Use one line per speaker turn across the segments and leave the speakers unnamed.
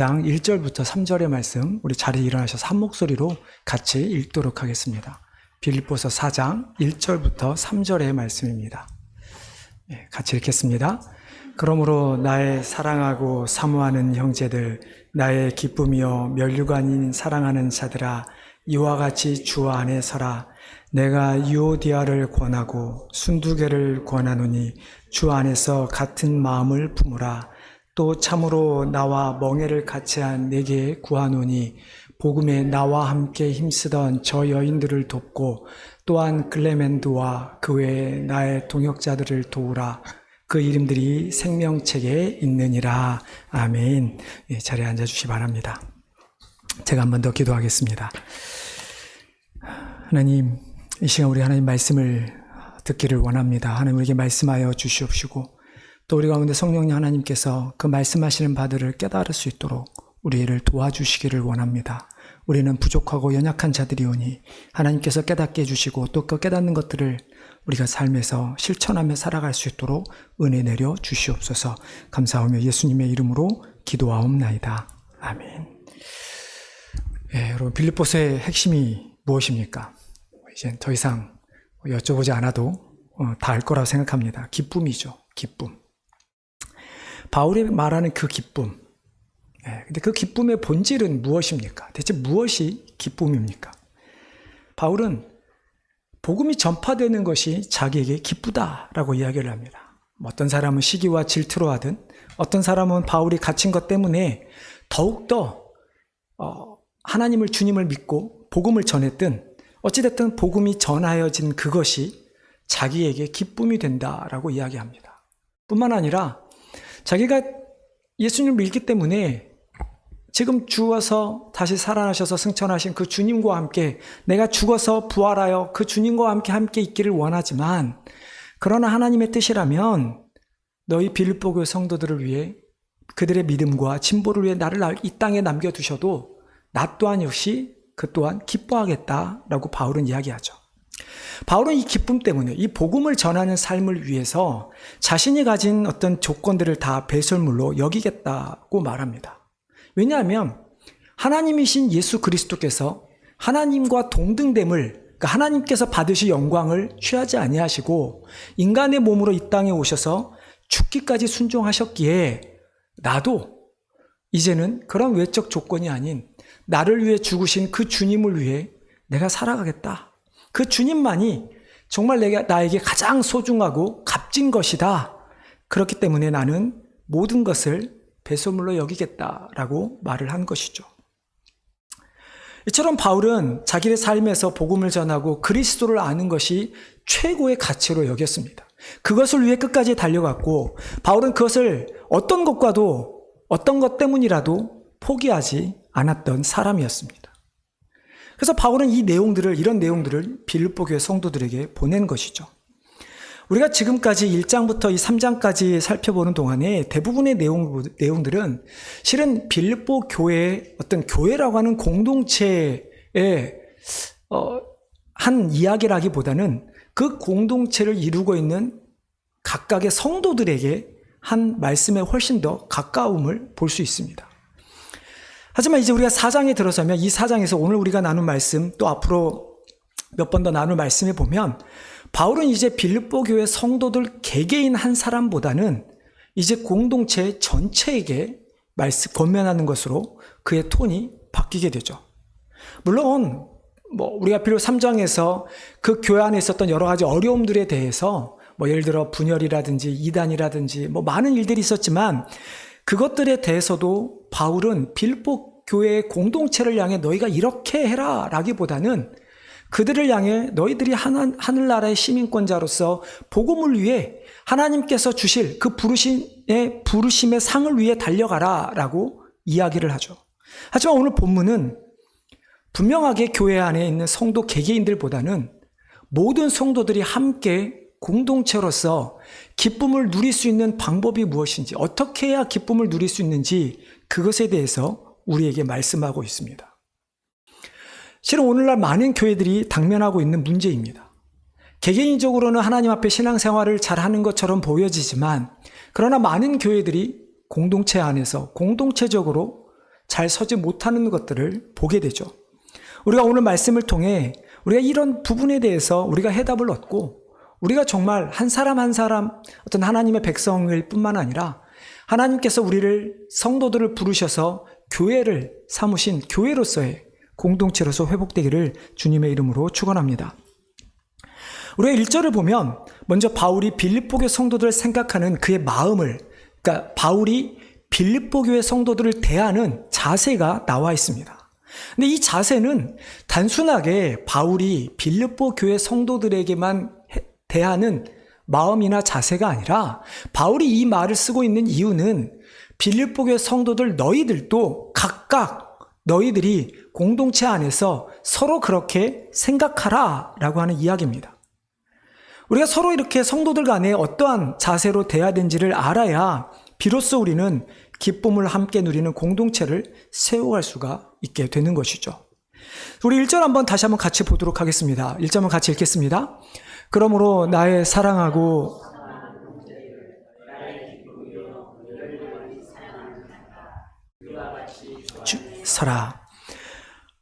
장 1절부터 3절의 말씀 우리 자리에 일어나셔서 한 목소리로 같이 읽도록 하겠습니다. 빌립보서 4장 1절부터 3절의 말씀입니다. 같이 읽겠습니다. 그러므로 나의 사랑하고 사모하는 형제들, 나의 기쁨이여 면류관인 사랑하는 자들아, 이와 같이 주 안에 서라. 내가 유오디아를 권하고 순두개를 권하노니 주 안에서 같은 마음을 품으라. 또 참으로 나와 멍에를 같이 한 내게 구하노니 복음에 나와 함께 힘쓰던 저 여인들을 돕고 또한 클레멘드와 그 외에 나의 동역자들을 도우라. 그 이름들이 생명책에 있느니라. 아멘. 자리에 앉아주시기 바랍니다. 제가 한 번 더 기도하겠습니다. 하나님, 이 시간 우리 하나님 말씀을 듣기를 원합니다. 하나님 우리에게 말씀하여 주시옵시고 또 우리 가운데 성령님 하나님께서 그 말씀하시는 바들을 깨달을 수 있도록 우리를 도와주시기를 원합니다. 우리는 부족하고 연약한 자들이오니 하나님께서 깨닫게 해주시고 또 그 깨닫는 것들을 우리가 삶에서 실천하며 살아갈 수 있도록 은혜 내려 주시옵소서. 감사하며 예수님의 이름으로 기도하옵나이다. 아멘. 여러분, 빌립보서의 핵심이 무엇입니까? 이제 더 이상 여쭤보지 않아도 다 알 거라고 생각합니다. 기쁨이죠. 기쁨. 바울이 말하는 그 기쁨. 근데 그 기쁨의 본질은 무엇입니까? 대체 무엇이 기쁨입니까? 바울은 복음이 전파되는 것이 자기에게 기쁘다라고 이야기를 합니다. 어떤 사람은 시기와 질투로 하든 어떤 사람은 바울이 갇힌 것 때문에 더욱더 하나님을 주님을 믿고 복음을 전했든 어찌됐든 복음이 전하여진 그것이 자기에게 기쁨이 된다라고 이야기합니다. 뿐만 아니라 자기가 예수님을 믿기 때문에 지금 죽어서 다시 살아나셔서 승천하신 그 주님과 함께 내가 죽어서 부활하여 그 주님과 함께 있기를 원하지만 그러나 하나님의 뜻이라면 너희 빌립보 교회 성도들을 위해 그들의 믿음과 진보를 위해 나를 이 땅에 남겨두셔도 나 또한 역시 그 또한 기뻐하겠다라고 바울은 이야기하죠. 바울은 이 기쁨 때문에 이 복음을 전하는 삶을 위해서 자신이 가진 어떤 조건들을 다 배설물로 여기겠다고 말합니다. 왜냐하면 하나님이신 예수 그리스도께서 하나님과 동등됨을, 그러니까 하나님께서 받으실 영광을 취하지 아니하시고 인간의 몸으로 이 땅에 오셔서 죽기까지 순종하셨기에 나도 이제는 그런 외적 조건이 아닌 나를 위해 죽으신 그 주님을 위해 내가 살아가겠다. 그 주님만이 정말 나에게 가장 소중하고 값진 것이다. 그렇기 때문에 나는 모든 것을 배설물로 여기겠다라고 말을 한 것이죠. 이처럼 바울은 자기의 삶에서 복음을 전하고 그리스도를 아는 것이 최고의 가치로 여겼습니다. 그것을 위해 끝까지 달려갔고 바울은 그것을 어떤 것 때문이라도 포기하지 않았던 사람이었습니다. 그래서 바울은 이런 내용들을 빌립보 교회 성도들에게 보낸 것이죠. 우리가 지금까지 1장부터 이 3장까지 살펴보는 동안에 대부분의 내용들은 실은 빌립보 교회의 어떤 교회라고 하는 공동체의 한 이야기라기보다는 그 공동체를 이루고 있는 각각의 성도들에게 한 말씀에 훨씬 더 가까움을 볼 수 있습니다. 하지만 이제 우리가 4장에 들어서면 이 4장에서 오늘 우리가 나눈 말씀 또 앞으로 몇 번 더 나눌 말씀에 보면 바울은 이제 빌립보 교회 성도들 개개인 한 사람보다는 이제 공동체 전체에게 권면하는 것으로 그의 톤이 바뀌게 되죠. 물론 우리가 빌립보 3장에서 그 교회 안에 있었던 여러 가지 어려움들에 대해서 예를 들어 분열이라든지 이단이라든지 많은 일들이 있었지만 그것들에 대해서도 바울은 빌립보 교회의 공동체를 향해 너희가 이렇게 해라 라기보다는 그들을 향해 너희들이 하늘나라의 시민권자로서 복음을 위해 하나님께서 주실 그 부르심의 상을 위해 달려가라 라고 이야기를 하죠. 하지만 오늘 본문은 분명하게 교회 안에 있는 성도 개개인들보다는 모든 성도들이 함께 공동체로서 기쁨을 누릴 수 있는 방법이 무엇인지, 어떻게 해야 기쁨을 누릴 수 있는지 그것에 대해서 우리에게 말씀하고 있습니다. 실은 오늘날 많은 교회들이 당면하고 있는 문제입니다. 개개인적으로는 하나님 앞에 신앙생활을 잘하는 것처럼 보여지지만 그러나 많은 교회들이 공동체 안에서 공동체적으로 잘 서지 못하는 것들을 보게 되죠. 우리가 오늘 말씀을 통해 우리가 이런 부분에 대해서 우리가 해답을 얻고 우리가 정말 한 사람 한 사람 어떤 하나님의 백성일 뿐만 아니라 하나님께서 우리를 성도들을 부르셔서 교회를 삼으신 교회로서의 공동체로서 회복되기를 주님의 이름으로 축원합니다. 우리가 1절을 보면 먼저 바울이 빌립보 교회 성도들을 생각하는 그의 마음을, 그러니까 바울이 빌립보 교회 성도들을 대하는 자세가 나와 있습니다. 근데 이 자세는 단순하게 바울이 빌립보 교회 성도들에게만 대하는 마음이나 자세가 아니라 바울이 이 말을 쓰고 있는 이유는 빌립보 교회 성도들 너희들도 각각 너희들이 공동체 안에서 서로 그렇게 생각하라 라고 하는 이야기입니다. 우리가 서로 이렇게 성도들 간에 어떠한 자세로 대해야 되는지를 알아야 비로소 우리는 기쁨을 함께 누리는 공동체를 세워갈 수가 있게 되는 것이죠. 우리 1절 한번 다시 한번 같이 보도록 하겠습니다. 1절 한번 같이 읽겠습니다. 그러므로 나의 사랑하고 서라.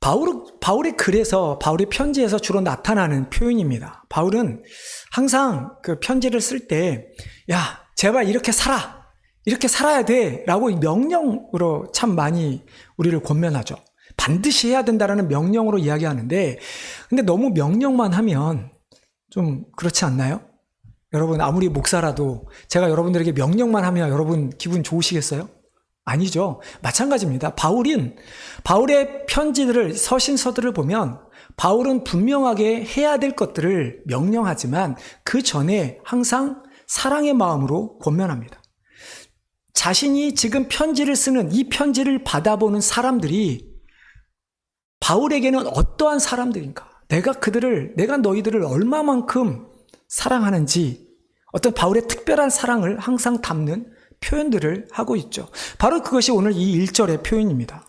바울의 글에서 바울의 편지에서 주로 나타나는 표현입니다. 바울은 항상 그 편지를 쓸 때, 야, 제발 이렇게 살아. 이렇게 살아야 돼. 라고 명령으로 참 많이 우리를 권면하죠. 반드시 해야 된다라는 명령으로 이야기하는데, 근데 너무 명령만 하면 좀 그렇지 않나요? 여러분, 아무리 목사라도 제가 여러분들에게 명령만 하면 여러분 기분 좋으시겠어요? 아니죠. 마찬가지입니다. 바울의 편지들을, 서신서들을 보면 바울은 분명하게 해야 될 것들을 명령하지만 그 전에 항상 사랑의 마음으로 권면합니다. 자신이 지금 편지를 쓰는 이 편지를 받아보는 사람들이 바울에게는 어떠한 사람들인가? 내가 너희들을 얼마만큼 사랑하는지 어떤 바울의 특별한 사랑을 항상 담는 표현들을 하고 있죠. 바로 그것이 오늘 이 1절의 표현입니다.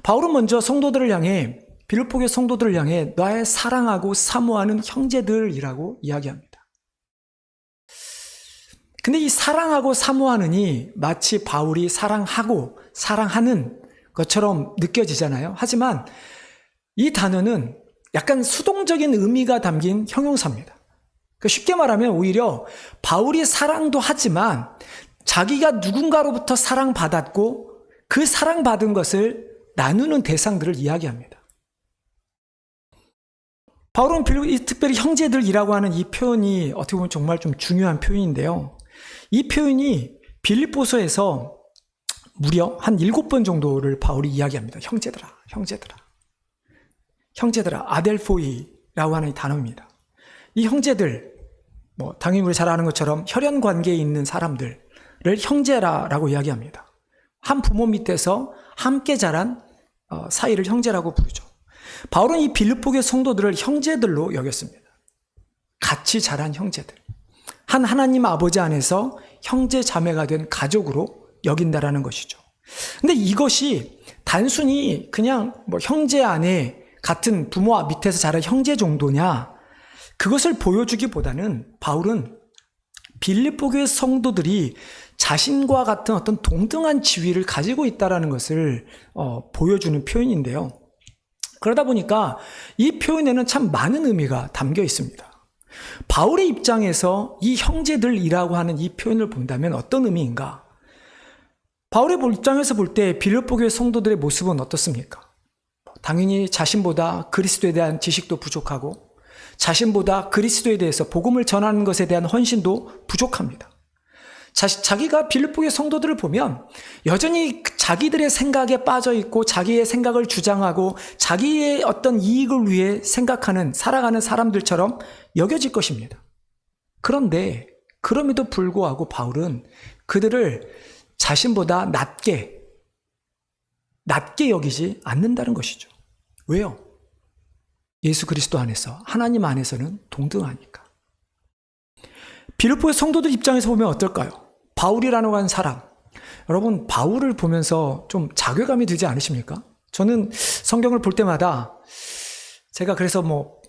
바울은 먼저 성도들을 향해, 빌립보 교회 성도들을 향해 나의 사랑하고 사모하는 형제들이라고 이야기합니다. 근데 이 사랑하고 사모하는이 마치 바울이 사랑하고 사랑하는 것처럼 느껴지잖아요. 하지만 이 단어는 약간 수동적인 의미가 담긴 형용사입니다. 그러니까 쉽게 말하면 오히려 바울이 사랑도 하지만 자기가 누군가로부터 사랑받았고 그 사랑받은 것을 나누는 대상들을 이야기합니다. 바울은 특별히 형제들이라고 하는 이 표현이 어떻게 보면 정말 좀 중요한 표현인데요. 이 표현이 빌립보서에서 무려 한 7번 정도를 바울이 이야기합니다. 형제들아, 아델포이라고 하는 이 단어입니다. 이 형제들, 당연히 우리 잘 아는 것처럼 혈연 관계에 있는 사람들을 형제라고 이야기합니다. 한 부모 밑에서 함께 자란 사이를 형제라고 부르죠. 바울은 이 빌립보 교회 성도들을 형제들로 여겼습니다. 같이 자란 형제들. 한 하나님 아버지 안에서 형제 자매가 된 가족으로 여긴다라는 것이죠. 근데 이것이 단순히 그냥 형제 안에 같은 부모 밑에서 자란 형제 정도냐, 그것을 보여주기보다는 바울은 빌립보 교회 성도들이 자신과 같은 어떤 동등한 지위를 가지고 있다는 것을 보여주는 표현인데요. 그러다 보니까 이 표현에는 참 많은 의미가 담겨 있습니다. 바울의 입장에서 이 형제들이라고 하는 이 표현을 본다면 어떤 의미인가? 바울의 입장에서 볼 때 빌립보 교회 성도들의 모습은 어떻습니까? 당연히 자신보다 그리스도에 대한 지식도 부족하고 자신보다 그리스도에 대해서 복음을 전하는 것에 대한 헌신도 부족합니다. 자기가 빌립보 교회 성도들을 보면 여전히 자기들의 생각에 빠져 있고 자기의 생각을 주장하고 자기의 어떤 이익을 위해 생각하는, 살아가는 사람들처럼 여겨질 것입니다. 그런데 그럼에도 불구하고 바울은 그들을 자신보다 낮게 여기지 않는다는 것이죠. 왜요? 예수 그리스도 안에서, 하나님 안에서는 동등하니까. 빌립보의 성도들 입장에서 보면 어떨까요? 바울이라는 하는 사람. 여러분, 바울을 보면서 좀 자괴감이 들지 않으십니까? 저는 성경을 볼 때마다 제가 그래서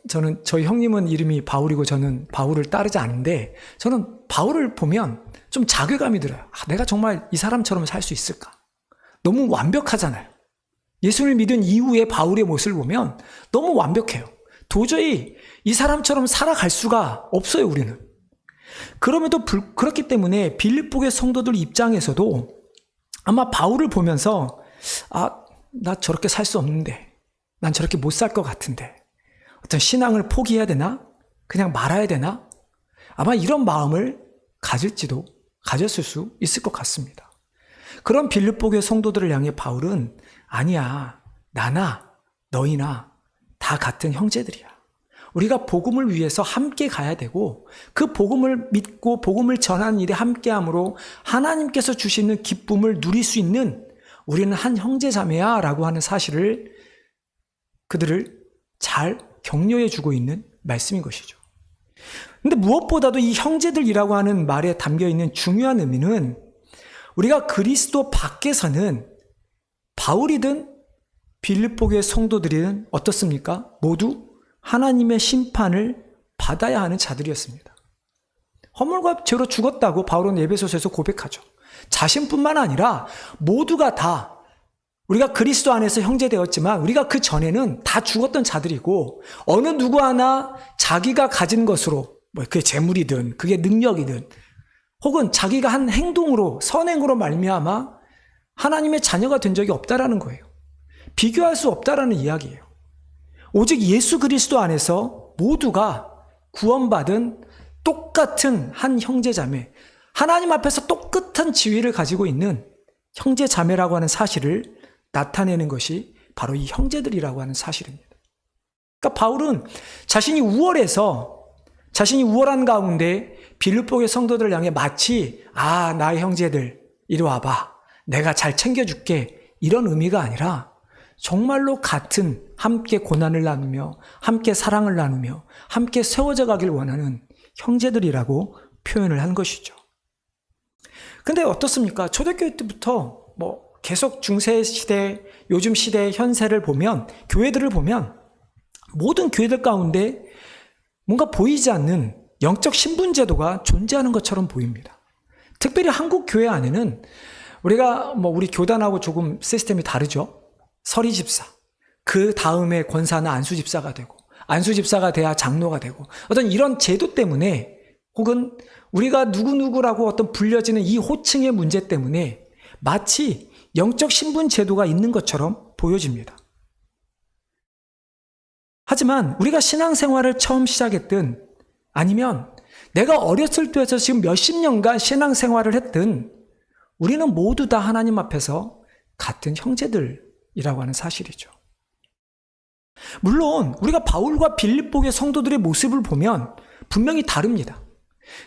저는 저희 형님은 이름이 바울이고 저는 바울을 따르지 않는데 저는 바울을 보면 좀 자괴감이 들어요. 내가 정말 이 사람처럼 살 수 있을까? 너무 완벽하잖아요. 예수를 믿은 이후의 바울의 모습을 보면 너무 완벽해요. 도저히 이 사람처럼 살아갈 수가 없어요, 우리는. 그렇기 때문에 빌립보의 성도들 입장에서도 아마 바울을 보면서 나 저렇게 살 수 없는데, 난 저렇게 못 살 것 같은데, 어떤 신앙을 포기해야 되나? 그냥 말아야 되나? 아마 이런 마음을 가졌을 수 있을 것 같습니다. 그런 빌립보의 성도들을 향해 바울은 아니야, 나나 너희나 다 같은 형제들이야. 우리가 복음을 위해서 함께 가야 되고 그 복음을 믿고 복음을 전하는 일에 함께함으로 하나님께서 주시는 기쁨을 누릴 수 있는 우리는 한 형제자매야 라고 하는 사실을 그들을 잘 격려해 주고 있는 말씀인 것이죠. 근데 무엇보다도 이 형제들이라고 하는 말에 담겨 있는 중요한 의미는 우리가 그리스도 밖에서는 바울이든 빌립보교의 성도들이든 어떻습니까? 모두 하나님의 심판을 받아야 하는 자들이었습니다. 허물과 죄로 죽었다고 바울은 에베소서에서 고백하죠. 자신뿐만 아니라 모두가 다 우리가 그리스도 안에서 형제되었지만 우리가 그 전에는 다 죽었던 자들이고 어느 누구 하나 자기가 가진 것으로 그게 재물이든 그게 능력이든 혹은 자기가 한 행동으로 선행으로 말미암아 하나님의 자녀가 된 적이 없다라는 거예요. 비교할 수 없다라는 이야기예요. 오직 예수 그리스도 안에서 모두가 구원받은 똑같은 한 형제자매, 하나님 앞에서 똑같은 지위를 가지고 있는 형제자매라고 하는 사실을 나타내는 것이 바로 이 형제들이라고 하는 사실입니다. 그러니까 바울은 자신이 우월한 가운데 빌립보의 성도들을 향해 마치 나의 형제들 이리 와봐, 내가 잘 챙겨줄게, 이런 의미가 아니라 정말로 같은 함께 고난을 나누며 함께 사랑을 나누며 함께 세워져 가길 원하는 형제들이라고 표현을 한 것이죠. 근데 어떻습니까? 초대교회 때부터 계속 중세 시대, 요즘 시대 현세를 보면, 교회들을 보면 모든 교회들 가운데 뭔가 보이지 않는 영적 신분 제도가 존재하는 것처럼 보입니다. 특별히 한국 교회 안에는 우리 교단하고 조금 시스템이 다르죠. 서리 집사, 그 다음에 권사는 안수 집사가 되고, 안수 집사가 돼야 장로가 되고, 어떤 이런 제도 때문에 혹은 우리가 누구누구라고 어떤 불려지는 이 호칭의 문제 때문에 마치 영적 신분 제도가 있는 것처럼 보여집니다. 하지만 우리가 신앙생활을 처음 시작했든 아니면 내가 어렸을 때에서 지금 몇십 년간 신앙생활을 했든 우리는 모두 다 하나님 앞에서 같은 형제들이라고 하는 사실이죠. 물론 우리가 바울과 빌립보의 성도들의 모습을 보면 분명히 다릅니다.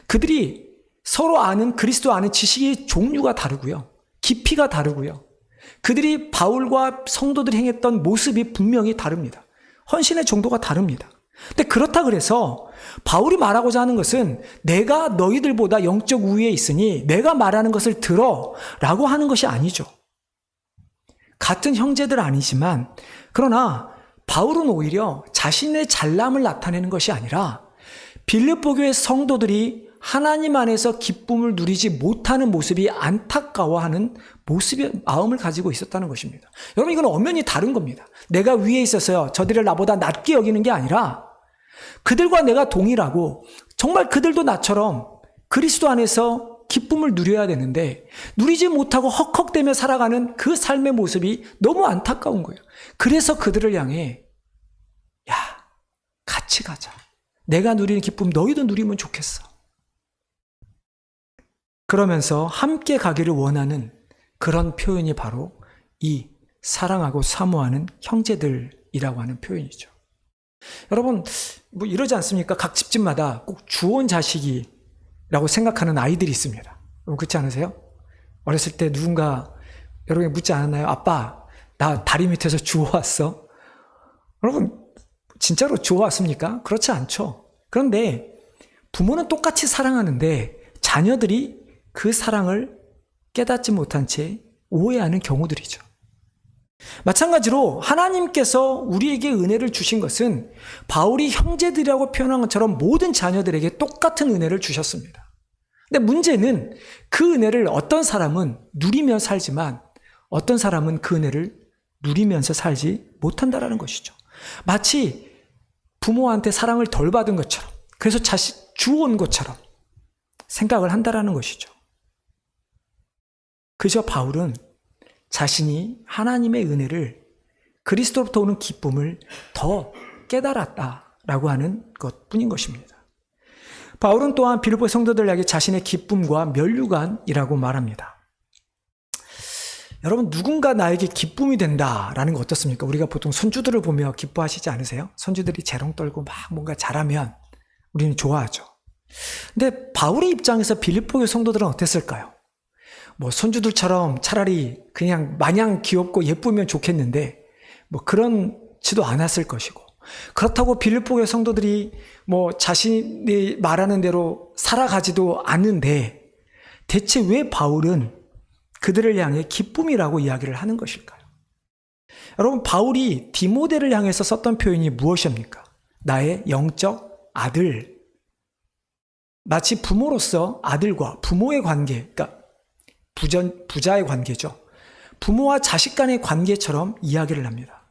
그들이 서로 아는 그리스도 아는 지식의 종류가 다르고요. 깊이가 다르고요. 그들이 바울과 성도들이 행했던 모습이 분명히 다릅니다. 헌신의 정도가 다릅니다. 근데 그렇다 그래서 바울이 말하고자 하는 것은 내가 너희들보다 영적 우위에 있으니 내가 말하는 것을 들어 라고 하는 것이 아니죠. 같은 형제들 아니지만 그러나 바울은 오히려 자신의 잘남을 나타내는 것이 아니라 빌립보 교회 성도들이 하나님 안에서 기쁨을 누리지 못하는 모습이 안타까워하는 모습의 마음을 가지고 있었다는 것입니다. 여러분, 이건 엄연히 다른 겁니다. 내가 위에 있어서요, 저들을 나보다 낮게 여기는 게 아니라 그들과 내가 동일하고 정말 그들도 나처럼 그리스도 안에서 기쁨을 누려야 되는데 누리지 못하고 헉헉대며 살아가는 그 삶의 모습이 너무 안타까운 거예요. 그래서 그들을 향해 같이 가자. 내가 누리는 기쁨 너희도 누리면 좋겠어. 그러면서 함께 가기를 원하는 그런 표현이 바로 이 사랑하고 사모하는 형제들이라고 하는 표현이죠. 여러분, 이러지 않습니까? 각 집집마다 꼭 주온 자식이라고 생각하는 아이들이 있습니다. 그렇지 않으세요? 어렸을 때 누군가 여러분이 묻지 않았나요? 아빠, 나 다리 밑에서 주워왔어? 여러분, 진짜로 주워왔습니까? 그렇지 않죠. 그런데 부모는 똑같이 사랑하는데 자녀들이 그 사랑을 깨닫지 못한 채 오해하는 경우들이죠. 마찬가지로 하나님께서 우리에게 은혜를 주신 것은 바울이 형제들이라고 표현한 것처럼 모든 자녀들에게 똑같은 은혜를 주셨습니다. 근데 문제는 그 은혜를 어떤 사람은 누리며 살지만 어떤 사람은 그 은혜를 누리면서 살지 못한다라는 것이죠. 마치 부모한테 사랑을 덜 받은 것처럼, 그래서 주워온 것처럼 생각을 한다라는 것이죠. 그저 바울은 자신이 하나님의 은혜를, 그리스도로부터 오는 기쁨을 더 깨달았다라고 하는 것뿐인 것입니다. 바울은 또한 빌립보 성도들에게 자신의 기쁨과 면류관이라고 말합니다. 여러분, 누군가 나에게 기쁨이 된다라는 거 어떻습니까? 우리가 보통 손주들을 보며 기뻐하시지 않으세요? 손주들이 재롱 떨고 막 뭔가 잘하면 우리는 좋아하죠. 근데 바울의 입장에서 빌립보의 성도들은 어땠을까요? 뭐 손주들처럼 차라리 그냥 마냥 귀엽고 예쁘면 좋겠는데 뭐 그렇지도 않았을 것이고, 그렇다고 빌립보의 성도들이 뭐 자신이 말하는 대로 살아가지도 않는데 대체 왜 바울은 그들을 향해 기쁨이라고 이야기를 하는 것일까요? 여러분, 바울이 디모데를 향해서 썼던 표현이 무엇입니까? 나의 영적 아들. 마치 부모로서 아들과 부모의 관계, 그러니까 부자의 관계죠. 부모와 자식 간의 관계처럼 이야기를 합니다.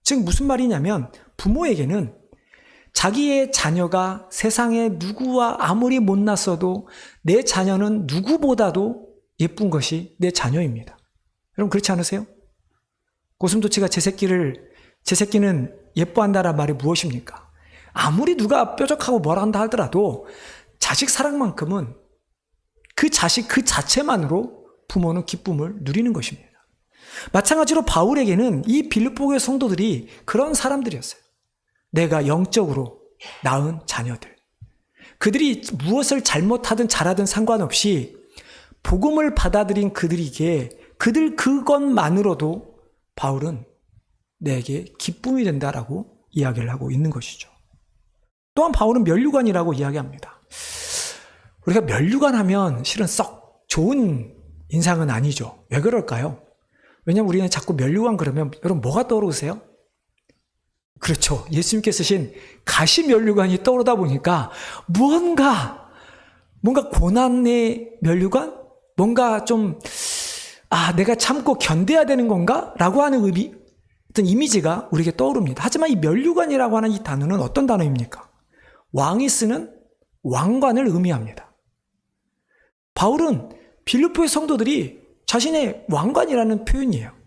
즉 무슨 말이냐면, 부모에게는 자기의 자녀가 세상에 누구와 아무리 못났어도 내 자녀는 누구보다도 예쁜 것이 내 자녀입니다. 여러분, 그렇지 않으세요? 고슴도치가 제 새끼는 예뻐한다란 말이 무엇입니까? 아무리 누가 뾰족하고 뭐라 한다 하더라도 자식 사랑만큼은 그 자식 그 자체만으로 부모는 기쁨을 누리는 것입니다. 마찬가지로 바울에게는 이 빌립보의 성도들이 그런 사람들이었어요. 내가 영적으로 낳은 자녀들. 그들이 무엇을 잘못하든 잘하든 상관없이 복음을 받아들인 그들에게, 그들 그것만으로도 바울은 내게 기쁨이 된다라고 이야기를 하고 있는 것이죠. 또한 바울은 면류관이라고 이야기합니다. 우리가 면류관 하면 실은 썩 좋은 인상은 아니죠. 왜 그럴까요? 왜냐하면 우리는 자꾸 면류관 그러면 여러분 뭐가 떠오르세요? 그렇죠. 예수님께서 쓰신 가시 면류관이 떠오르다 보니까 뭔가 고난의 면류관? 뭔가 좀 내가 참고 견뎌야 되는 건가? 라고 하는 어떤 이미지가 우리에게 떠오릅니다. 하지만 이 면류관이라고 하는 이 단어는 어떤 단어입니까? 왕이 쓰는 왕관을 의미합니다. 바울은 빌립보의 성도들이 자신의 왕관이라는 표현이에요.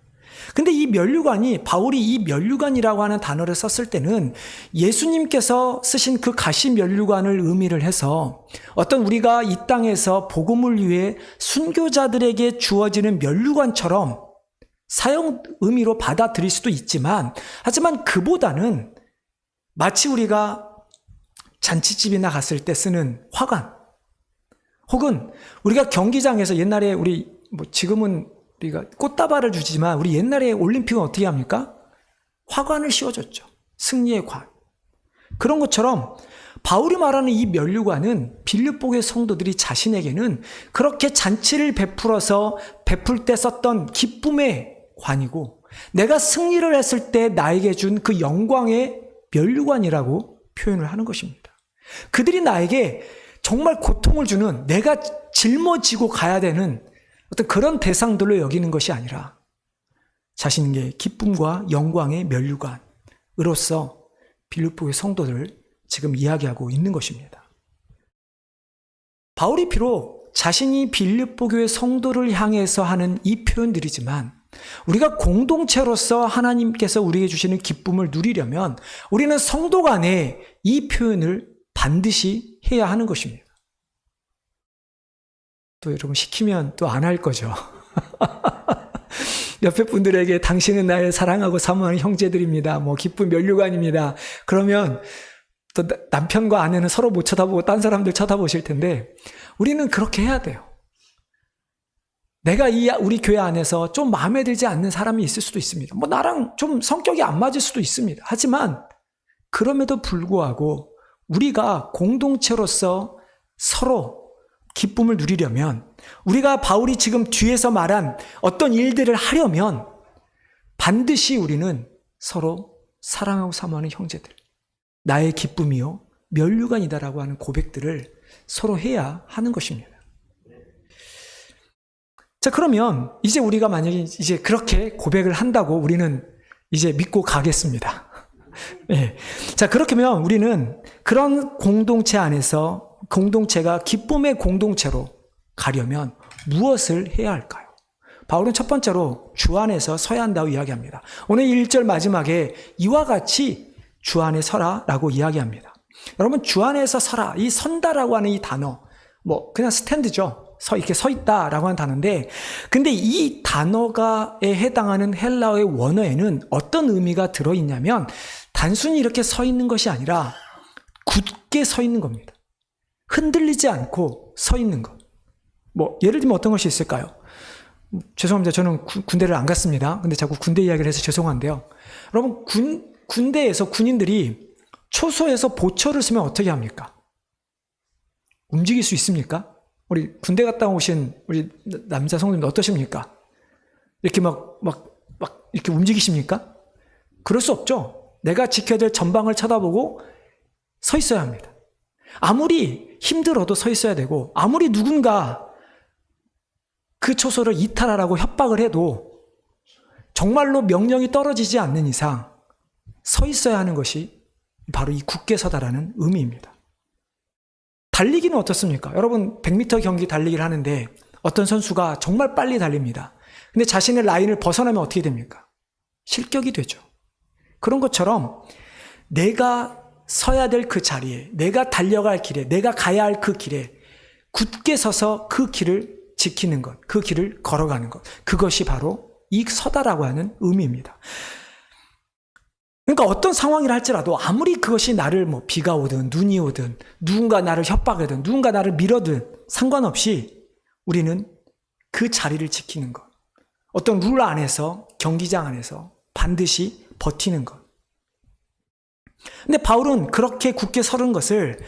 근데 이 면류관이, 바울이 이 면류관이라고 하는 단어를 썼을 때는 예수님께서 쓰신 그 가시 면류관을 의미를 해서 어떤 우리가 이 땅에서 복음을 위해 순교자들에게 주어지는 면류관처럼 사용 의미로 받아들일 수도 있지만, 하지만 그보다는 마치 우리가 잔치집이나 갔을 때 쓰는 화관, 혹은 우리가 경기장에서 옛날에 지금은 우리가 꽃다발을 주지만 우리 옛날에 올림픽은 어떻게 합니까? 화관을 씌워줬죠. 승리의 관. 그런 것처럼 바울이 말하는 이 면류관은 빌립보의 성도들이 자신에게는 그렇게 잔치를 베풀어서 베풀 때 썼던 기쁨의 관이고, 내가 승리를 했을 때 나에게 준 그 영광의 면류관이라고 표현을 하는 것입니다. 그들이 나에게 정말 고통을 주는, 내가 짊어지고 가야 되는 어떤 그런 대상들로 여기는 것이 아니라 자신의 기쁨과 영광의 면류관으로서 빌립보의 성도들을 지금 이야기하고 있는 것입니다. 바울이 비록 자신이 빌립보 교회 성도를 향해서 하는 이 표현들이지만, 우리가 공동체로서 하나님께서 우리에게 주시는 기쁨을 누리려면 우리는 성도 간에 이 표현을 반드시 해야 하는 것입니다. 또 여러분, 시키면 또 안 할 거죠. 옆에 분들에게 당신은 나의 사랑하고 사모하는 형제들입니다. 기쁜 면류관입니다. 그러면 또 남편과 아내는 서로 못 쳐다보고 딴 사람들 쳐다보실 텐데, 우리는 그렇게 해야 돼요. 내가 우리 교회 안에서 좀 마음에 들지 않는 사람이 있을 수도 있습니다. 나랑 좀 성격이 안 맞을 수도 있습니다. 하지만 그럼에도 불구하고 우리가 공동체로서 서로 기쁨을 누리려면, 우리가 바울이 지금 뒤에서 말한 어떤 일들을 하려면 반드시 우리는 서로 사랑하고 사모하는 형제들, 나의 기쁨이요 면류관이다라고 하는 고백들을 서로 해야 하는 것입니다. 자, 그러면 이제 우리가 만약에 이제 그렇게 고백을 한다고 우리는 이제 믿고 가겠습니다. 예. 자, 그렇게 하면 우리는 그런 공동체 안에서 공동체가 기쁨의 공동체로 가려면 무엇을 해야 할까요? 바울은 첫 번째로 주 안에서 서야 한다고 이야기합니다. 오늘 1절 마지막에 이와 같이 주 안에 서라라고 이야기합니다. 여러분, 주 안에서 서라, 이 선다라고 하는 이 단어, 그냥 스탠드죠. 이렇게 서 있다라고 하는 단어인데, 근데 이 단어가에 해당하는 헬라어의 원어에는 어떤 의미가 들어있냐면, 단순히 이렇게 서 있는 것이 아니라 굳게 서 있는 겁니다. 흔들리지 않고 서 있는 것. 예를 들면 어떤 것이 있을까요? 죄송합니다. 저는 군대를 안 갔습니다. 근데 자꾸 군대 이야기를 해서 죄송한데요. 여러분, 군대에서 군인들이 초소에서 보초를 쓰면 어떻게 합니까? 움직일 수 있습니까? 우리 군대 갔다 오신 우리 남자 성도님들 어떠십니까? 이렇게 막 이렇게 움직이십니까? 그럴 수 없죠. 내가 지켜야 될 전방을 쳐다보고 서 있어야 합니다. 아무리 힘들어도 서 있어야 되고, 아무리 누군가 그 초소를 이탈하라고 협박을 해도 정말로 명령이 떨어지지 않는 이상 서 있어야 하는 것이 바로 이 굳게 서다라는 의미입니다. 달리기는 어떻습니까? 여러분 100m 경기 달리기를 하는데 어떤 선수가 정말 빨리 달립니다. 근데 자신의 라인을 벗어나면 어떻게 됩니까? 실격이 되죠. 그런 것처럼 내가 서야 될 그 자리에, 내가 달려갈 길에, 내가 가야 할 그 길에 굳게 서서 그 길을 지키는 것, 그 길을 걸어가는 것, 그것이 바로 이 서다라고 하는 의미입니다. 그러니까 어떤 상황이라 할지라도 아무리 그것이 나를 비가 오든 눈이 오든 누군가 나를 협박하든 누군가 나를 밀어든 상관없이 우리는 그 자리를 지키는 것, 어떤 룰 안에서, 경기장 안에서 반드시 버티는 것. 근데 바울은 그렇게 굳게 서는 것을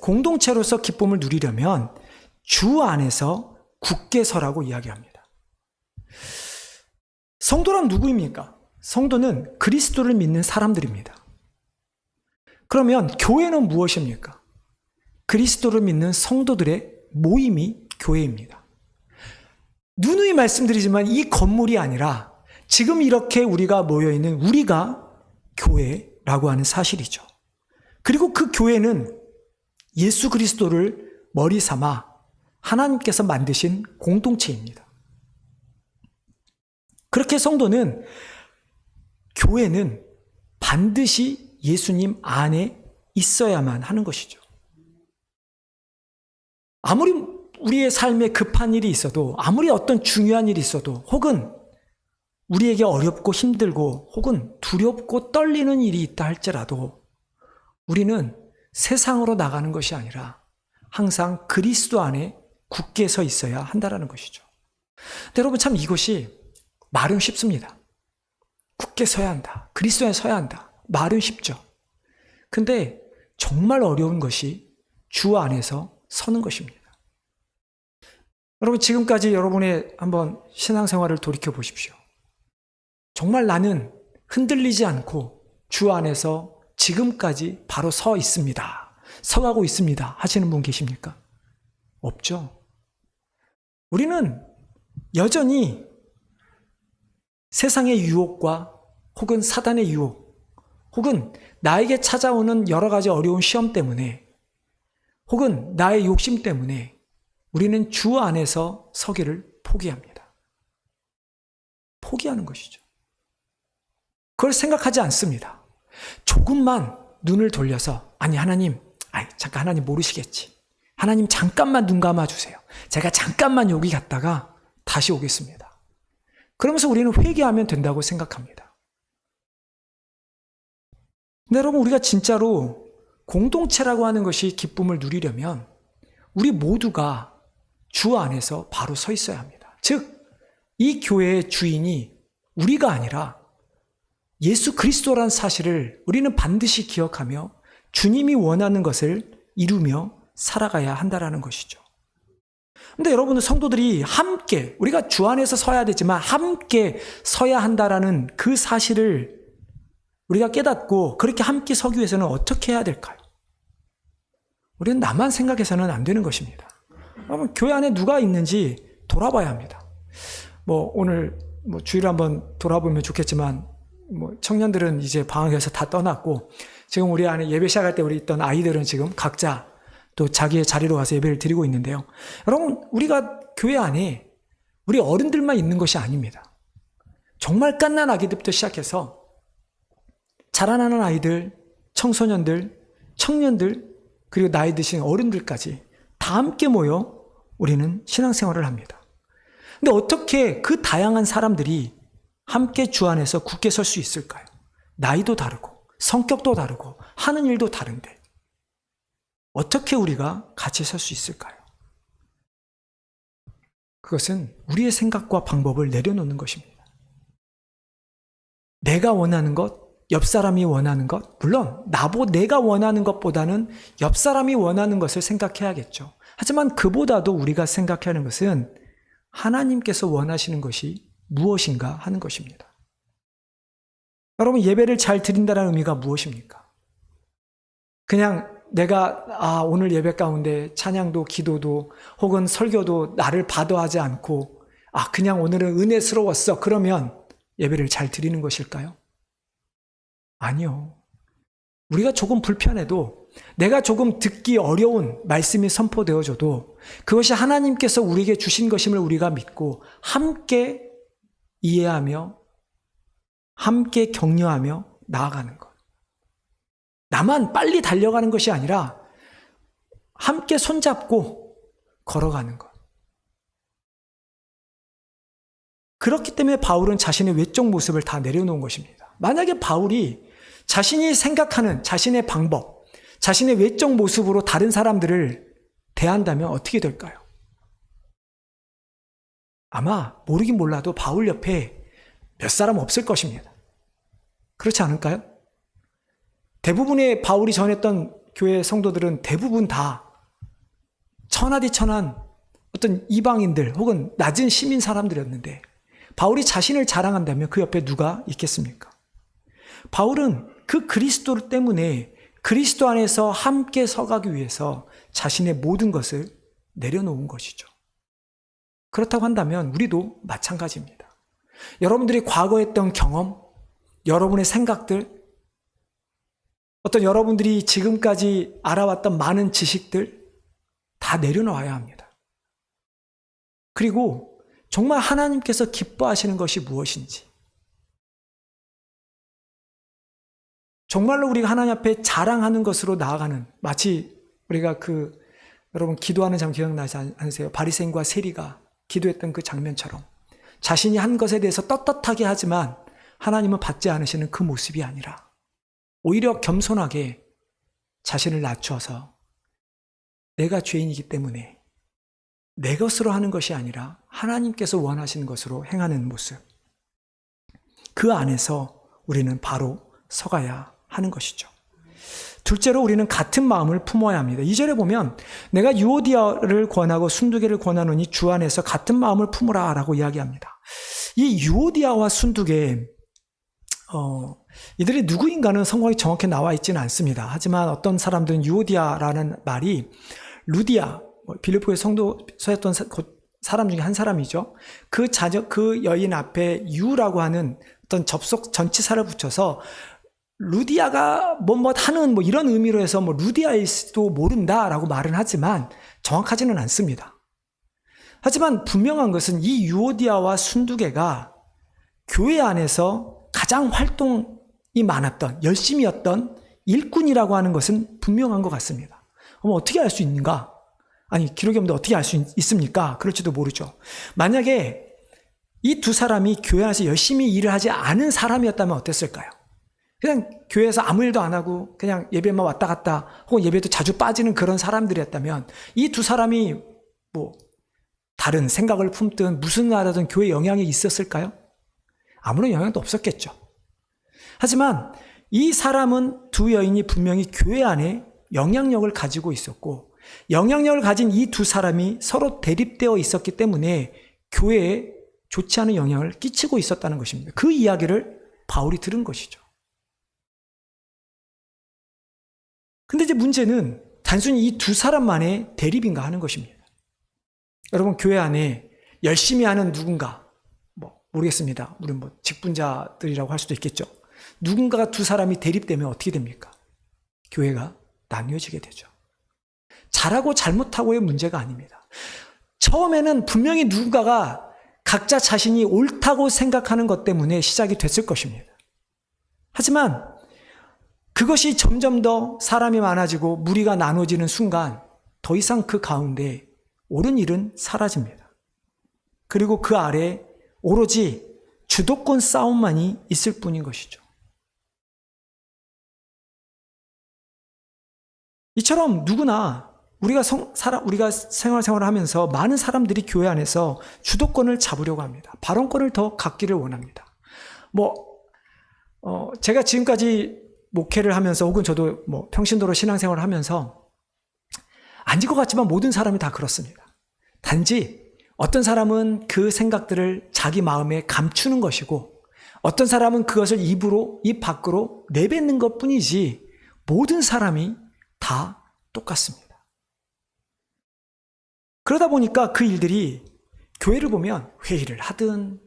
공동체로서 기쁨을 누리려면 주 안에서 굳게 서라고 이야기합니다. 성도란 누구입니까? 성도는 그리스도를 믿는 사람들입니다. 그러면 교회는 무엇입니까? 그리스도를 믿는 성도들의 모임이 교회입니다. 누누이 말씀드리지만 이 건물이 아니라 지금 이렇게 우리가 모여있는 우리가 교회라고 하는 사실이죠. 그리고 그 교회는 예수 그리스도를 머리 삼아 하나님께서 만드신 공동체입니다. 그렇게 성도는, 교회는 반드시 예수님 안에 있어야만 하는 것이죠. 아무리 우리의 삶에 급한 일이 있어도, 아무리 어떤 중요한 일이 있어도, 혹은 우리에게 어렵고 힘들고 혹은 두렵고 떨리는 일이 있다 할지라도 우리는 세상으로 나가는 것이 아니라 항상 그리스도 안에 굳게 서 있어야 한다는 것이죠. 근데 여러분, 참 이것이 말은 쉽습니다. 굳게 서야 한다. 그리스도 안에 서야 한다. 말은 쉽죠. 근데 정말 어려운 것이 주 안에서 서는 것입니다. 여러분, 지금까지 여러분의 한번 신앙생활을 돌이켜 보십시오. 정말 나는 흔들리지 않고 주 안에서 지금까지 바로 서 있습니다. 서가고 있습니다. 하시는 분 계십니까? 없죠. 우리는 여전히 세상의 유혹과 혹은 사단의 유혹, 혹은 나에게 찾아오는 여러 가지 어려운 시험 때문에, 혹은 나의 욕심 때문에 우리는 주 안에서 서기를 포기합니다. 포기하는 것이죠. 그걸 생각하지 않습니다. 조금만 눈을 돌려서, 아니 하나님, 잠깐 하나님 모르시겠지. 하나님 잠깐만 눈 감아주세요. 제가 잠깐만 여기 갔다가 다시 오겠습니다. 그러면서 우리는 회개하면 된다고 생각합니다. 근데 여러분, 우리가 진짜로 공동체라고 하는 것이 기쁨을 누리려면 우리 모두가 주 안에서 바로 서 있어야 합니다. 즉, 이 교회의 주인이 우리가 아니라 예수 그리스도라는 사실을 우리는 반드시 기억하며 주님이 원하는 것을 이루며 살아가야 한다는 것이죠. 근데 여러분들, 성도들이 함께, 우리가 주 안에서 서야 되지만 함께 서야 한다는 그 사실을 우리가 깨닫고 그렇게 함께 서기 위해서는 어떻게 해야 될까요? 우리는 나만 생각해서는 안 되는 것입니다. 여러분, 교회 안에 누가 있는지 돌아봐야 합니다. 오늘 주일을 한번 돌아보면 좋겠지만 청년들은 이제 방학에서 다 떠났고 지금 우리 안에 예배 시작할 때 우리 있던 아이들은 지금 각자 또 자기의 자리로 가서 예배를 드리고 있는데요. 여러분, 우리가 교회 안에 우리 어른들만 있는 것이 아닙니다. 정말 갓난 아기들부터 시작해서 자라나는 아이들, 청소년들, 청년들, 그리고 나이 드신 어른들까지 다 함께 모여 우리는 신앙생활을 합니다. 근데 어떻게 그 다양한 사람들이 함께 주 안에서 굳게 설 수 있을까요? 나이도 다르고 성격도 다르고 하는 일도 다른데 어떻게 우리가 같이 설 수 있을까요? 그것은 우리의 생각과 방법을 내려놓는 것입니다. 내가 원하는 것, 옆 사람이 원하는 것, 물론 내가 원하는 것보다는 옆 사람이 원하는 것을 생각해야겠죠. 하지만 그보다도 우리가 생각해야 하는 것은 하나님께서 원하시는 것이 무엇인가 하는 것입니다. 여러분, 예배를 잘 드린다는 의미가 무엇입니까? 그냥 내가 오늘 예배 가운데 찬양도 기도도 혹은 설교도 나를 받아하지 않고 그냥 오늘은 은혜스러웠어, 그러면 예배를 잘 드리는 것일까요? 아니요. 우리가 조금 불편해도, 내가 조금 듣기 어려운 말씀이 선포되어져도 그것이 하나님께서 우리에게 주신 것임을 우리가 믿고 함께 이해하며 함께 격려하며 나아가는 것. 나만 빨리 달려가는 것이 아니라 함께 손잡고 걸어가는 것. 그렇기 때문에 바울은 자신의 외적 모습을 다 내려놓은 것입니다. 만약에 바울이 자신이 생각하는 자신의 방법, 자신의 외적 모습으로 다른 사람들을 대한다면 어떻게 될까요? 아마 모르긴 몰라도 바울 옆에 몇 사람 없을 것입니다. 그렇지 않을까요? 대부분의 바울이 전했던 교회 성도들은 대부분 다 천하디천한 어떤 이방인들 혹은 낮은 시민 사람들이었는데 바울이 자신을 자랑한다면 그 옆에 누가 있겠습니까? 바울은 그 그리스도 때문에 그리스도 안에서 함께 서가기 위해서 자신의 모든 것을 내려놓은 것이죠. 그렇다고 한다면 우리도 마찬가지입니다. 여러분들이 과거에 했던 경험, 여러분의 생각들, 어떤 여러분들이 지금까지 알아왔던 많은 지식들 다 내려놓아야 합니다. 그리고 정말 하나님께서 기뻐하시는 것이 무엇인지, 정말로 우리가 하나님 앞에 자랑하는 것으로 나아가는, 마치 우리가 여러분 기도하는 장면 기억나지 않으세요? 바리새인과 세리가 기도했던 그 장면처럼 자신이 한 것에 대해서 떳떳하게 하지만 하나님은 받지 않으시는 그 모습이 아니라 오히려 겸손하게 자신을 낮춰서 내가 죄인이기 때문에 내 것으로 하는 것이 아니라 하나님께서 원하시는 것으로 행하는 모습, 그 안에서 우리는 바로 서가야 하는 것이죠. 둘째로 우리는 같은 마음을 품어야 합니다. 2절에 보면 내가 유오디아를 권하고 순두개를 권하노니 주 안에서 같은 마음을 품으라 라고 이야기합니다. 이 유오디아와 순두개, 이들이 누구인가는 성경에 정확히 나와 있지는 않습니다. 하지만 어떤 사람들은 유오디아라는 말이 루디아, 빌립보의 성도서였던 사람 중에 한 사람이죠. 그 여인 앞에 유라고 하는 어떤 접속 전치사를 붙여서 루디아가 하는 이런 의미로 해서 루디아일지도 모른다라고 말은 하지만 정확하지는 않습니다. 하지만 분명한 것은 이 유오디아와 순두개가 교회 안에서 가장 활동이 많았던, 열심이었던 일꾼이라고 하는 것은 분명한 것 같습니다. 그럼 어떻게 알 수 있는가? 아니, 기록이 없는데 어떻게 알 수 있습니까? 그럴지도 모르죠. 만약에 이 두 사람이 교회 안에서 열심히 일을 하지 않은 사람이었다면 어땠을까요? 그냥 교회에서 아무 일도 안 하고 그냥 예배만 왔다 갔다 혹은 예배도 자주 빠지는 그런 사람들이었다면 이 두 사람이 다른 생각을 품든 무슨 말 하든 교회에 영향이 있었을까요? 아무런 영향도 없었겠죠. 하지만 이 사람은, 두 여인이 분명히 교회 안에 영향력을 가지고 있었고 영향력을 가진 이 두 사람이 서로 대립되어 있었기 때문에 교회에 좋지 않은 영향을 끼치고 있었다는 것입니다. 그 이야기를 바울이 들은 것이죠. 근데 이제 문제는 단순히 이 두 사람만의 대립인가 하는 것입니다. 여러분, 교회 안에 열심히 하는 누군가, 모르겠습니다. 우리 직분자들이라고 할 수도 있겠죠. 누군가가 두 사람이 대립되면 어떻게 됩니까? 교회가 나뉘어지게 되죠. 잘하고 잘못하고의 문제가 아닙니다. 처음에는 분명히 누군가가 각자 자신이 옳다고 생각하는 것 때문에 시작이 됐을 것입니다. 하지만 그것이 점점 더 사람이 많아지고 무리가 나눠지는 순간 더 이상 그 가운데 옳은 일은 사라집니다. 그리고 그 아래 오로지 주도권 싸움만이 있을 뿐인 것이죠. 이처럼 누구나 우리가 생활을 하면서 많은 사람들이 교회 안에서 주도권을 잡으려고 합니다. 발언권을 더 갖기를 원합니다. 제가 지금까지 목회를 하면서 혹은 저도 평신도로 신앙생활을 하면서 아닌 것 같지만 모든 사람이 다 그렇습니다. 단지 어떤 사람은 그 생각들을 자기 마음에 감추는 것이고 어떤 사람은 그것을 입 밖으로 내뱉는 것 뿐이지 모든 사람이 다 똑같습니다. 그러다 보니까 그 일들이 교회를 보면 회의를 하든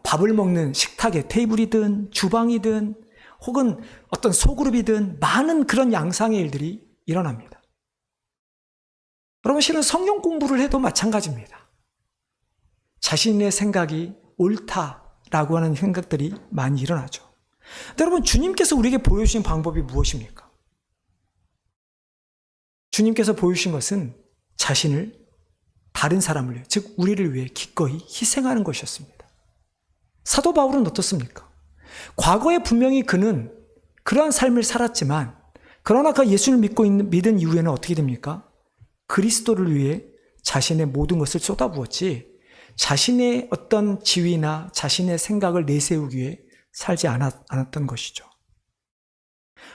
밥을 먹는 식탁의 테이블이든 주방이든 혹은 어떤 소그룹이든 많은 그런 양상의 일들이 일어납니다. 여러분 실은 성경 공부를 해도 마찬가지입니다. 자신의 생각이 옳다라고 하는 생각들이 많이 일어나죠. 여러분 주님께서 우리에게 보여주신 방법이 무엇입니까? 주님께서 보여주신 것은 자신을 다른 사람을 위해, 즉 우리를 위해 기꺼이 희생하는 것이었습니다. 사도 바울은 어떻습니까? 과거에 분명히 그는 그러한 삶을 살았지만 그러나 그 예수를 믿은 이후에는 어떻게 됩니까? 그리스도를 위해 자신의 모든 것을 쏟아부었지 자신의 어떤 지위나 자신의 생각을 내세우기 위해 살지 않았던 것이죠.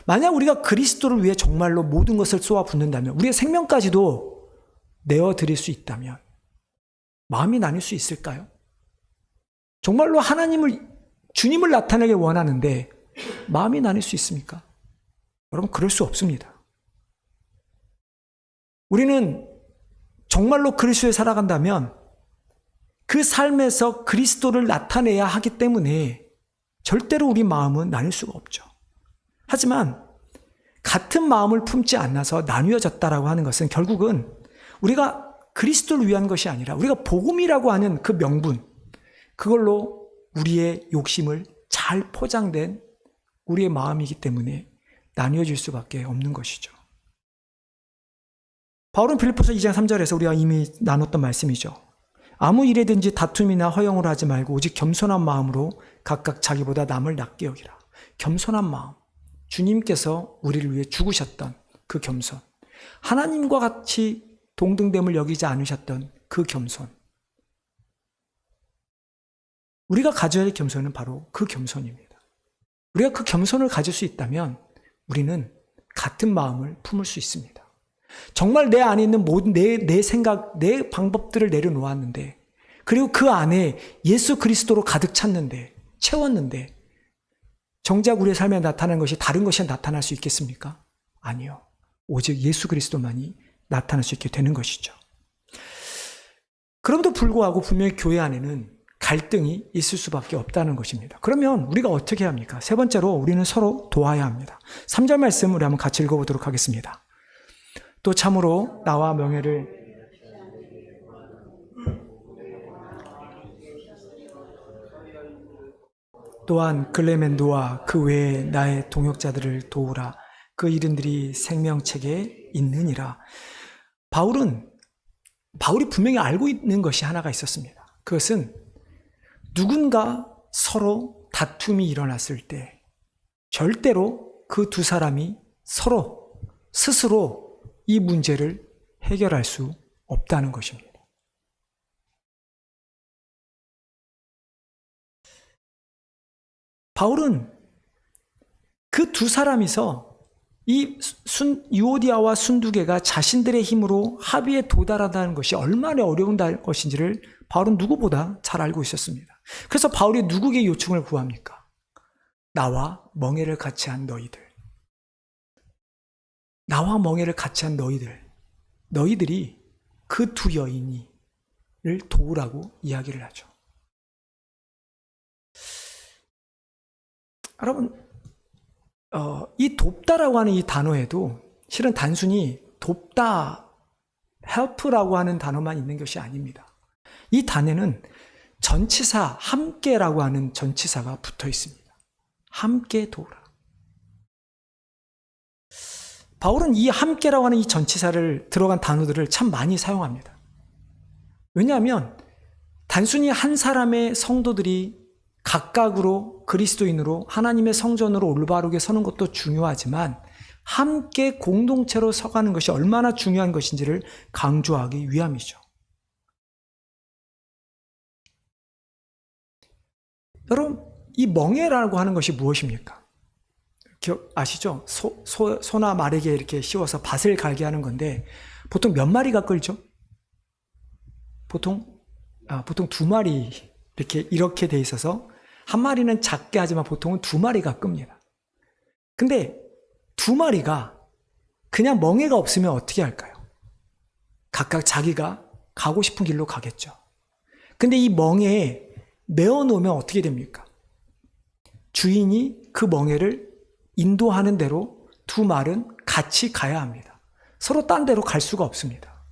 만약 우리가 그리스도를 위해 정말로 모든 것을 쏟아붓는다면 우리의 생명까지도 내어드릴 수 있다면 마음이 나뉠 수 있을까요? 정말로 주님을 나타내길 원하는데 마음이 나뉠 수 있습니까? 여러분 그럴 수 없습니다. 우리는 정말로 그리스도에 살아간다면 그 삶에서 그리스도를 나타내야 하기 때문에 절대로 우리 마음은 나뉠 수가 없죠. 하지만 같은 마음을 품지 않아서 나뉘어졌다라고 하는 것은 결국은 우리가 그리스도를 위한 것이 아니라 우리가 복음이라고 하는 그 명분, 그걸로 우리의 욕심을 잘 포장된 우리의 마음이기 때문에 나뉘어질 수밖에 없는 것이죠. 바울은 빌립보서 2장 3절에서 우리가 이미 나눴던 말씀이죠. 아무 일에든지 다툼이나 허영으로 하지 말고 오직 겸손한 마음으로 각각 자기보다 남을 낮게 여기라. 겸손한 마음. 주님께서 우리를 위해 죽으셨던 그 겸손. 하나님과 같이 동등됨을 여기지 않으셨던 그 겸손. 우리가 가져야 할 겸손은 바로 그 겸손입니다. 우리가 그 겸손을 가질 수 있다면 우리는 같은 마음을 품을 수 있습니다. 정말 내 안에 있는 모든 내 생각, 내 방법들을 내려놓았는데 그리고 그 안에 예수 그리스도로 가득 찼는데 채웠는데 정작 우리의 삶에 나타나는 것이 다른 것이 나타날 수 있겠습니까? 아니요. 오직 예수 그리스도만이 나타날 수 있게 되는 것이죠. 그럼에도 불구하고 분명히 교회 안에는 갈등이 있을 수밖에 없다는 것입니다. 그러면 우리가 어떻게 합니까? 세 번째로 우리는 서로 도와야 합니다. 3절 말씀 우리 한번 같이 읽어보도록 하겠습니다. 또 참으로 나와 명예를 또한 클레멘도와 그 외에 나의 동역자들을 도우라. 그 이름들이 생명책에 있느니라. 바울이 분명히 알고 있는 것이 하나가 있었습니다. 그것은 누군가 서로 다툼이 일어났을 때 절대로 그 두 사람이 서로 스스로 이 문제를 해결할 수 없다는 것입니다. 바울은 그 두 사람이서 이 유오디아와 순두개가 자신들의 힘으로 합의에 도달하다는 것이 얼마나 어려운 것인지를 바울은 누구보다 잘 알고 있었습니다. 그래서 바울이 누구에게 요청을 구합니까? 나와 멍에를 같이 한 너희들. 나와 멍에를 같이 한 너희들이 그 두 여인이 도우라고 이야기를 하죠. 여러분, 이 돕다라고 하는 이 단어에도 실은 단순히 돕다, help라고 하는 단어만 있는 것이 아닙니다. 이 단에는 전치사 함께라고 하는 전치사가 붙어 있습니다. 함께 도우라. 바울은 이 함께라고 하는 이 전치사를 들어간 단어들을 참 많이 사용합니다. 왜냐하면 단순히 한 사람의 성도들이 각각으로 그리스도인으로 하나님의 성전으로 올바르게 서는 것도 중요하지만 함께 공동체로 서가는 것이 얼마나 중요한 것인지를 강조하기 위함이죠. 여러분, 이 멍에라고 하는 것이 무엇입니까? 아시죠? 소나 말에게 이렇게 씌워서 밭을 갈게 하는 건데 보통 몇 마리가 끌죠? 보통 2마리 이렇게 돼 있어서 한 마리는 작게 하지만 보통은 2마리가 끕니다. 근데 2마리가 그냥 멍에가 없으면 어떻게 할까요? 각각 자기가 가고 싶은 길로 가겠죠. 근데 이 멍에에 메어 놓으면 어떻게 됩니까? 주인이 그 멍에를 인도하는 대로 2말은 같이 가야 합니다. 서로 딴 데로 갈 수가 없습니다.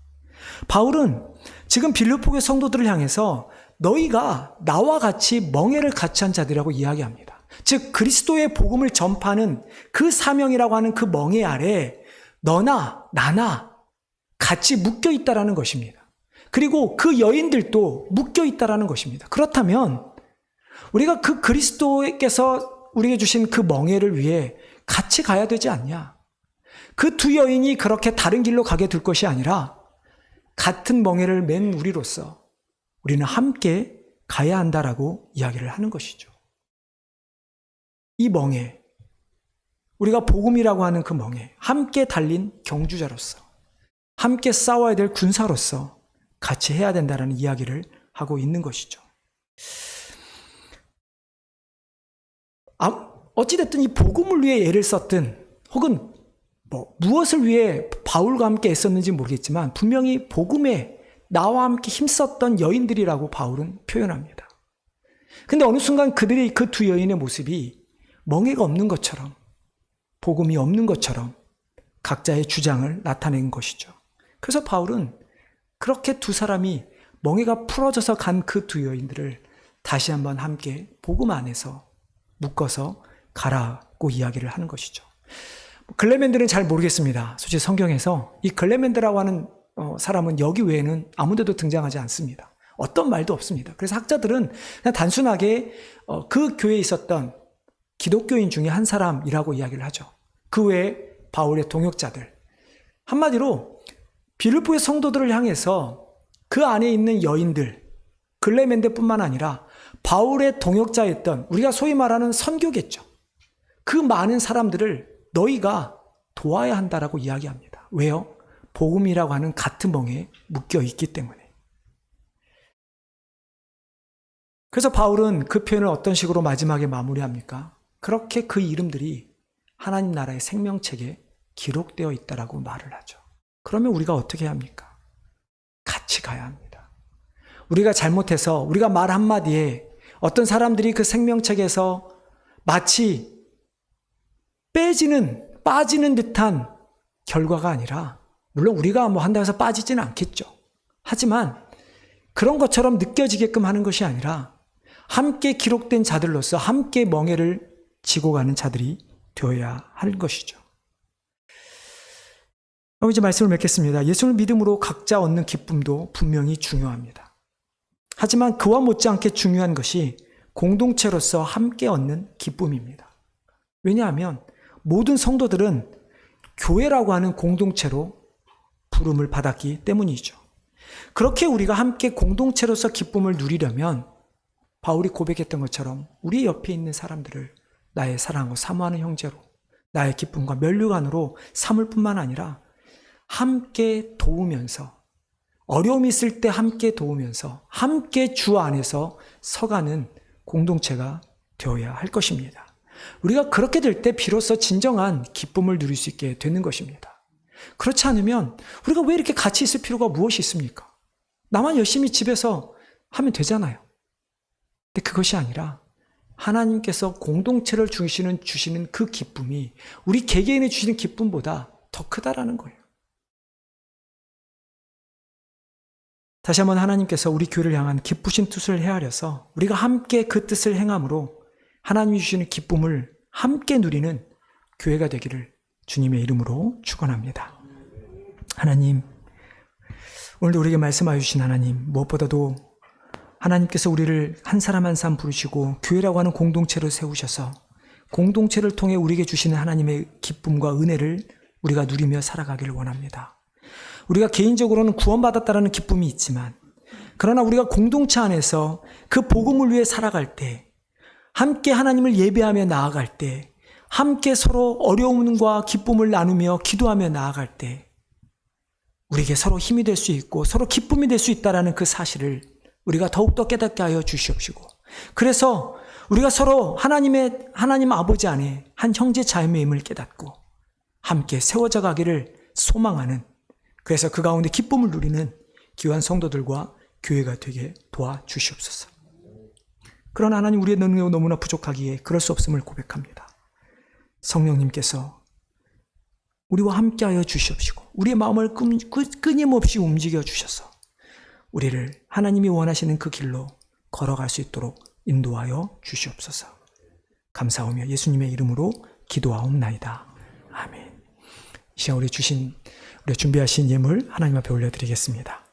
바울은 지금 빌립보의 성도들을 향해서 너희가 나와 같이 멍에를 같이 한 자들이라고 이야기합니다. 즉 그리스도의 복음을 전파하는 그 사명이라고 하는 그 멍에 아래 너나 나나 같이 묶여 있다라는 것입니다. 그리고 그 여인들도 묶여 있다라는 것입니다. 그렇다면 우리가 그 그리스도께서 우리에게 주신 그 멍에를 위해 같이 가야 되지 않냐? 그 2 여인이 그렇게 다른 길로 가게 될 것이 아니라 같은 멍에를 맨 우리로서 우리는 함께 가야 한다라고 이야기를 하는 것이죠. 이 멍에, 우리가 복음이라고 하는 그 멍에 함께 달린 경주자로서, 함께 싸워야 될 군사로서 같이 해야 된다는 이야기를 하고 있는 것이죠. 어찌됐든 이 복음을 위해 애를 썼든 혹은 무엇을 위해 바울과 함께 애썼는지 모르겠지만 분명히 복음에 나와 함께 힘썼던 여인들이라고 바울은 표현합니다. 근데 어느 순간 그들의 그 2 여인의 모습이 멍에가 없는 것처럼, 복음이 없는 것처럼 각자의 주장을 나타낸 것이죠. 그래서 바울은 그렇게 2 사람이 멍에가 풀어져서 간 그 2 여인들을 다시 한번 함께 복음 안에서 묶어서 가라고 이야기를 하는 것이죠. 글레멘드는 잘 모르겠습니다. 솔직히 성경에서 이 글레멘드라고 하는 사람은 여기 외에는 아무 데도 등장하지 않습니다. 어떤 말도 없습니다. 그래서 학자들은 그냥 단순하게 그 교회에 있었던 기독교인 중에 한 사람이라고 이야기를 하죠. 그 외에 바울의 동역자들. 한마디로 빌립보의 성도들을 향해서 그 안에 있는 여인들, 글레멘드뿐만 아니라 바울의 동역자였던 우리가 소위 말하는 선교겠죠. 그 많은 사람들을 너희가 도와야 한다라고 이야기합니다. 왜요? 복음이라고 하는 같은 멍에 묶여 있기 때문에. 그래서 바울은 그 표현을 어떤 식으로 마지막에 마무리합니까? 그렇게 그 이름들이 하나님 나라의 생명책에 기록되어 있다라고 말을 하죠. 그러면 우리가 어떻게 해야 합니까? 같이 가야 합니다. 우리가 잘못해서 우리가 말 한마디에 어떤 사람들이 그 생명책에서 마치 빠지는 듯한 결과가 아니라, 물론 우리가 한다고 해서 빠지지는 않겠죠. 하지만 그런 것처럼 느껴지게끔 하는 것이 아니라 함께 기록된 자들로서 함께 멍에를 지고 가는 자들이 되어야 하는 것이죠. 이제 말씀을 맺겠습니다. 예수를 믿음으로 각자 얻는 기쁨도 분명히 중요합니다. 하지만 그와 못지않게 중요한 것이 공동체로서 함께 얻는 기쁨입니다. 왜냐하면 모든 성도들은 교회라고 하는 공동체로 부름을 받았기 때문이죠. 그렇게 우리가 함께 공동체로서 기쁨을 누리려면 바울이 고백했던 것처럼 우리 옆에 있는 사람들을 나의 사랑하고 사모하는 형제로, 나의 기쁨과 면류관으로 삼을 뿐만 아니라 함께 도우면서, 어려움이 있을 때 함께 도우면서 함께 주 안에서 서가는 공동체가 되어야 할 것입니다. 우리가 그렇게 될 때 비로소 진정한 기쁨을 누릴 수 있게 되는 것입니다. 그렇지 않으면 우리가 왜 이렇게 같이 있을 필요가 무엇이 있습니까? 나만 열심히 집에서 하면 되잖아요. 근데 그것이 아니라 하나님께서 공동체를 주시는 그 기쁨이 우리 개개인이 주시는 기쁨보다 더 크다라는 거예요. 다시 한번 하나님께서 우리 교회를 향한 기쁘신 뜻을 헤아려서 우리가 함께 그 뜻을 행함으로 하나님이 주시는 기쁨을 함께 누리는 교회가 되기를 주님의 이름으로 축원합니다. 하나님, 오늘도 우리에게 말씀하여 주신 하나님, 무엇보다도 하나님께서 우리를 한 사람 한 사람 부르시고 교회라고 하는 공동체를 세우셔서 공동체를 통해 우리에게 주시는 하나님의 기쁨과 은혜를 우리가 누리며 살아가기를 원합니다. 우리가 개인적으로는 구원받았다라는 기쁨이 있지만, 그러나 우리가 공동체 안에서 그 복음을 위해 살아갈 때, 함께 하나님을 예배하며 나아갈 때, 함께 서로 어려움과 기쁨을 나누며 기도하며 나아갈 때 우리에게 서로 힘이 될 수 있고 서로 기쁨이 될 수 있다는 그 사실을 우리가 더욱더 깨닫게 하여 주시옵시고, 그래서 우리가 서로 하나님 아버지 안에 한 형제 자매임을 깨닫고 함께 세워져 가기를 소망하는, 그래서 그 가운데 기쁨을 누리는 귀한 성도들과 교회가 되게 도와주시옵소서. 그러나 하나님, 우리의 능력이 너무나 부족하기에 그럴 수 없음을 고백합니다. 성령님께서 우리와 함께하여 주시옵시고 우리의 마음을 끊임없이 움직여 주셔서 우리를 하나님이 원하시는 그 길로 걸어갈 수 있도록 인도하여 주시옵소서. 감사하며 예수님의 이름으로 기도하옵나이다. 아멘. 이 시간 우리 준비하신 예물 하나님 앞에 올려드리겠습니다.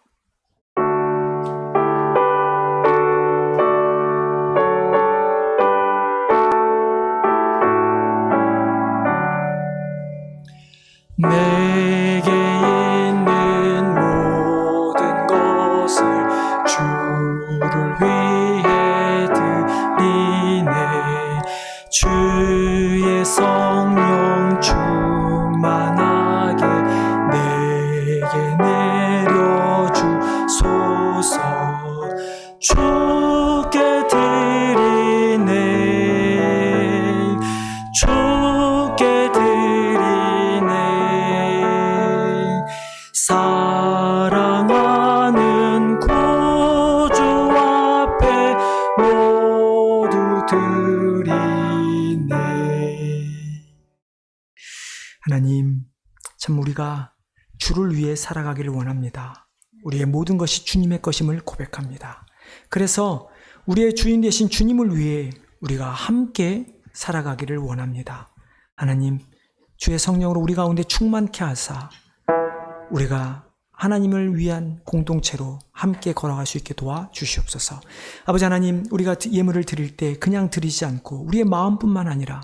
내게 있는 모든 것을 주를 위해 드리네. 주의 성령 충만하게 내게 내려주소서. 주께 드리네. 주께 드리네. 사랑하는 구주 앞에 모두 드리네. 하나님, 참 우리가 주를 위해 살아가기를 원합니다. 우리의 모든 것이 주님의 것임을 고백합니다. 그래서 우리의 주인 되신 주님을 위해 우리가 함께 살아가기를 원합니다. 하나님, 주의 성령으로 우리 가운데 충만케 하사 우리가 하나님을 위한 공동체로 함께 걸어갈 수 있게 도와주시옵소서. 아버지 하나님, 우리가 예물을 드릴 때 그냥 드리지 않고 우리의 마음뿐만 아니라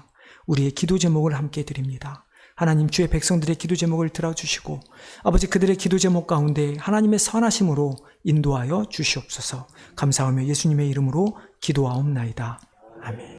우리의 기도 제목을 함께 드립니다. 하나님, 주의 백성들의 기도 제목을 들어주시고 아버지, 그들의 기도 제목 가운데 하나님의 선하심으로 인도하여 주시옵소서. 감사하며 예수님의 이름으로 기도하옵나이다. 아멘.